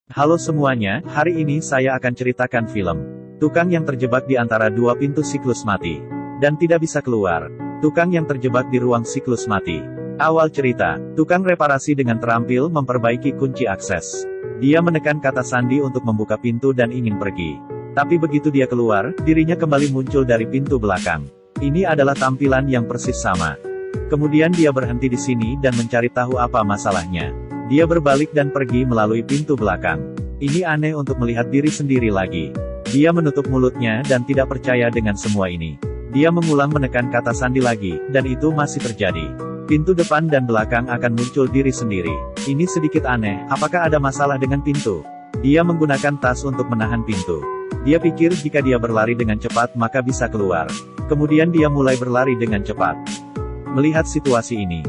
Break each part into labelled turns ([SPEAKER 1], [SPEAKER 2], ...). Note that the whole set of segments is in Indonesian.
[SPEAKER 1] Halo semuanya, hari ini saya akan ceritakan film Tukang yang terjebak di antara dua pintu siklus mati dan tidak bisa keluar. Tukang yang terjebak di ruang siklus mati. Awal cerita, tukang reparasi dengan terampil memperbaiki kunci akses. Dia menekan kata sandi untuk membuka pintu dan ingin pergi. Tapi begitu dia keluar, dirinya kembali muncul dari pintu belakang. Ini adalah tampilan yang persis sama. Kemudian dia berhenti di sini dan mencari tahu apa masalahnya. Dia berbalik dan pergi melalui pintu belakang. Ini aneh untuk melihat diri sendiri lagi. Dia menutup mulutnya dan tidak percaya dengan semua ini. Dia mengulang menekan kata sandi lagi, dan itu masih terjadi. Pintu depan dan belakang akan muncul diri sendiri. Ini sedikit aneh, apakah ada masalah dengan pintu? Dia menggunakan tas untuk menahan pintu. Dia pikir jika dia berlari dengan cepat maka bisa keluar. Kemudian dia mulai berlari dengan cepat. Melihat situasi ini,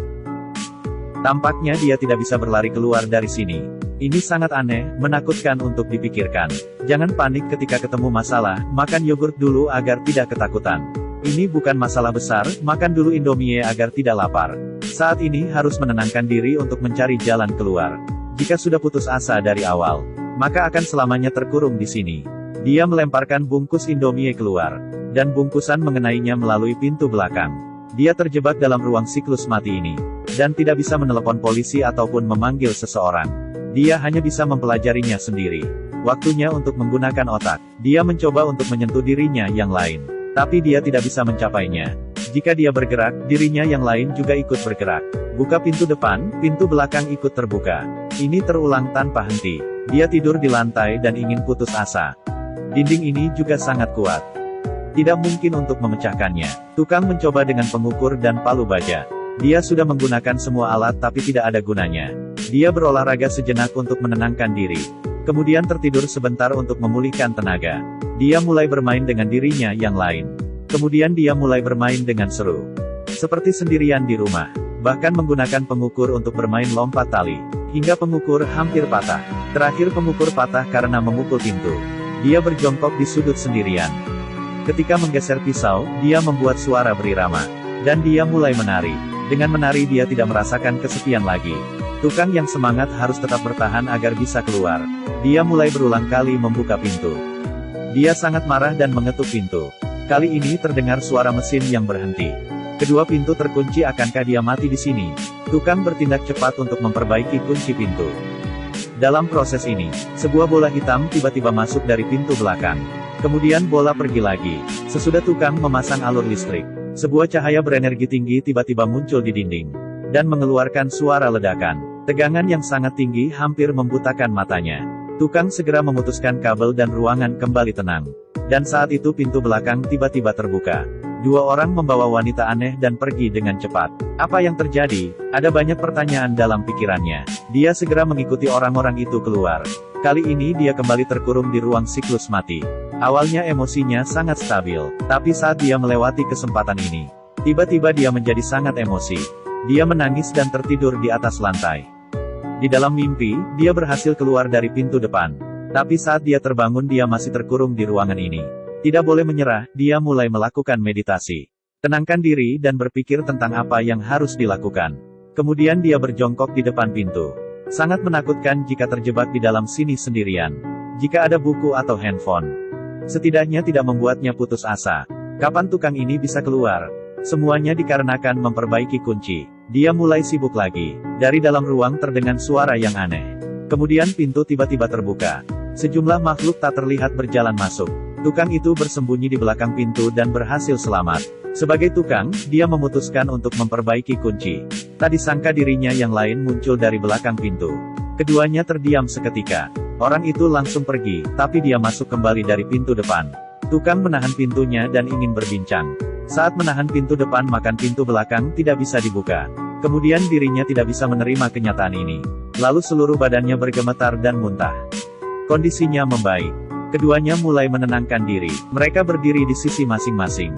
[SPEAKER 1] tampaknya dia tidak bisa berlari keluar dari sini. Ini sangat aneh, menakutkan untuk dipikirkan. Jangan panik ketika ketemu masalah, makan yogurt dulu agar tidak ketakutan. Ini bukan masalah besar, makan dulu Indomie agar tidak lapar. Saat ini harus menenangkan diri untuk mencari jalan keluar. Jika sudah putus asa dari awal, maka akan selamanya terkurung di sini. Dia melemparkan bungkus Indomie keluar, dan bungkusan mengenainya melalui pintu belakang. Dia terjebak dalam ruang siklus mati ini, dan tidak bisa menelepon polisi ataupun memanggil seseorang. Dia hanya bisa mempelajarinya sendiri. Waktunya untuk menggunakan otak. Dia mencoba untuk menyentuh dirinya yang lain, tapi dia tidak bisa mencapainya. Jika dia bergerak, dirinya yang lain juga ikut bergerak. Buka pintu depan, pintu belakang ikut terbuka. Ini terulang tanpa henti. Dia tidur di lantai dan ingin putus asa. Dinding ini juga sangat kuat. Tidak mungkin untuk memecahkannya. Tukang mencoba dengan pengukur dan palu baja. Dia sudah menggunakan semua alat tapi tidak ada gunanya. Dia berolahraga sejenak untuk menenangkan diri. Kemudian tertidur sebentar untuk memulihkan tenaga. Dia mulai bermain dengan dirinya yang lain. Kemudian dia mulai bermain dengan seru. Seperti sendirian di rumah. Bahkan menggunakan pengukur untuk bermain lompat tali. Hingga pengukur hampir patah. Terakhir pengukur patah karena memukul pintu. Dia berjongkok di sudut sendirian. Ketika menggeser pisau, dia membuat suara berirama. Dan dia mulai menari. Dengan menari dia tidak merasakan kesepian lagi. Tukang yang semangat harus tetap bertahan agar bisa keluar. Dia mulai berulang kali membuka pintu. Dia sangat marah dan mengetuk pintu. Kali ini terdengar suara mesin yang berhenti. Kedua pintu terkunci, akankah dia mati di sini? Tukang bertindak cepat untuk memperbaiki kunci pintu. Dalam proses ini, sebuah bola hitam tiba-tiba masuk dari pintu belakang. Kemudian bola pergi lagi. Sesudah tukang memasang alur listrik, sebuah cahaya berenergi tinggi tiba-tiba muncul di dinding, dan mengeluarkan suara ledakan. Tegangan yang sangat tinggi hampir membutakan matanya. Tukang segera memutuskan kabel dan ruangan kembali tenang. Dan saat itu pintu belakang tiba-tiba terbuka. Dua orang membawa wanita aneh dan pergi dengan cepat. Apa yang terjadi? Ada banyak pertanyaan dalam pikirannya. Dia segera mengikuti orang-orang itu keluar. Kali ini dia kembali terkurung di ruang siklus mati. Awalnya emosinya sangat stabil, tapi saat dia melewati kesempatan ini, tiba-tiba dia menjadi sangat emosi. Dia menangis dan tertidur di atas lantai. Di dalam mimpi, dia berhasil keluar dari pintu depan. Tapi saat dia terbangun dia masih terkurung di ruangan ini. Tidak boleh menyerah, dia mulai melakukan meditasi. Tenangkan diri dan berpikir tentang apa yang harus dilakukan. Kemudian dia berjongkok di depan pintu. Sangat menakutkan jika terjebak di dalam sini sendirian. Jika ada buku atau handphone, setidaknya tidak membuatnya putus asa. Kapan tukang ini bisa keluar? Semuanya dikarenakan memperbaiki kunci. Dia mulai sibuk lagi. Dari dalam ruang terdengar suara yang aneh. Kemudian pintu tiba-tiba terbuka. Sejumlah makhluk tak terlihat berjalan masuk. Tukang itu bersembunyi di belakang pintu dan berhasil selamat. Sebagai tukang, dia memutuskan untuk memperbaiki kunci. Tak disangka dirinya yang lain muncul dari belakang pintu. Keduanya terdiam seketika. Orang itu langsung pergi, tapi dia masuk kembali dari pintu depan. Tukang menahan pintunya dan ingin berbincang. Saat menahan pintu depan maka pintu belakang tidak bisa dibuka. Kemudian dirinya tidak bisa menerima kenyataan ini. Lalu seluruh badannya bergemetar dan muntah. Kondisinya membaik. Keduanya mulai menenangkan diri. Mereka berdiri di sisi masing-masing.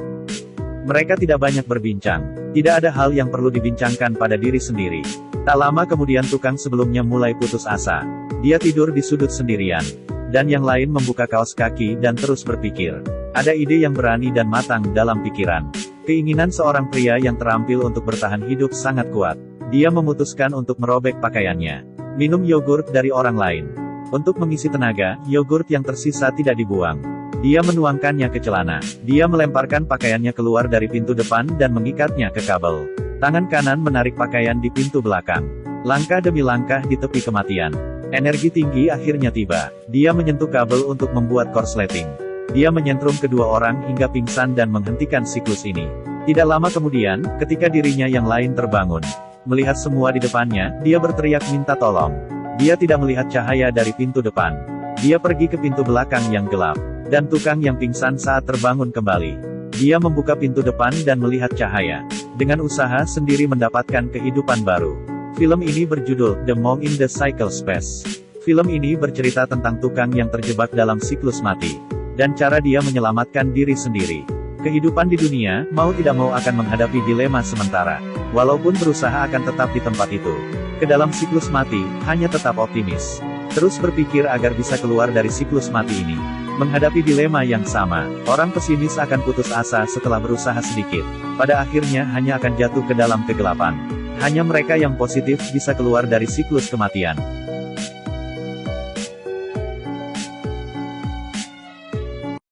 [SPEAKER 1] Mereka tidak banyak berbincang. Tidak ada hal yang perlu dibincangkan pada diri sendiri. Tak lama kemudian tukang sebelumnya mulai putus asa. Dia tidur di sudut sendirian. Dan yang lain membuka kaos kaki dan terus berpikir. Ada ide yang berani dan matang dalam pikiran. Keinginan seorang pria yang terampil untuk bertahan hidup sangat kuat. Dia memutuskan untuk merobek pakaiannya. Minum yogurt dari orang lain. Untuk mengisi tenaga, yogurt yang tersisa tidak dibuang. Dia menuangkannya ke celana. Dia melemparkan pakaiannya keluar dari pintu depan dan mengikatnya ke kabel. Tangan kanan menarik pakaian di pintu belakang. Langkah demi langkah di tepi kematian. Energi tinggi akhirnya tiba. Dia menyentuh kabel untuk membuat korsleting. Dia menyentrum kedua orang hingga pingsan dan menghentikan siklus ini. Tidak lama kemudian, ketika dirinya yang lain terbangun. Melihat semua di depannya, dia berteriak minta tolong. Dia tidak melihat cahaya dari pintu depan. Dia pergi ke pintu belakang yang gelap. Dan tukang yang pingsan saat terbangun kembali. Dia membuka pintu depan dan melihat cahaya. Dengan usaha sendiri mendapatkan kehidupan baru. Film ini berjudul The Monk in the Cycle Space. Film ini bercerita tentang tukang yang terjebak dalam siklus mati. Dan cara dia menyelamatkan diri sendiri. Kehidupan di dunia, mau tidak mau akan menghadapi dilema sementara. Walaupun berusaha akan tetap di tempat itu. Ke dalam siklus mati, hanya tetap optimis. Terus berpikir agar bisa keluar dari siklus mati ini. Menghadapi dilema yang sama, orang pesimis akan putus asa setelah berusaha sedikit. Pada akhirnya hanya akan jatuh ke dalam kegelapan. Hanya mereka yang positif bisa keluar dari siklus kematian.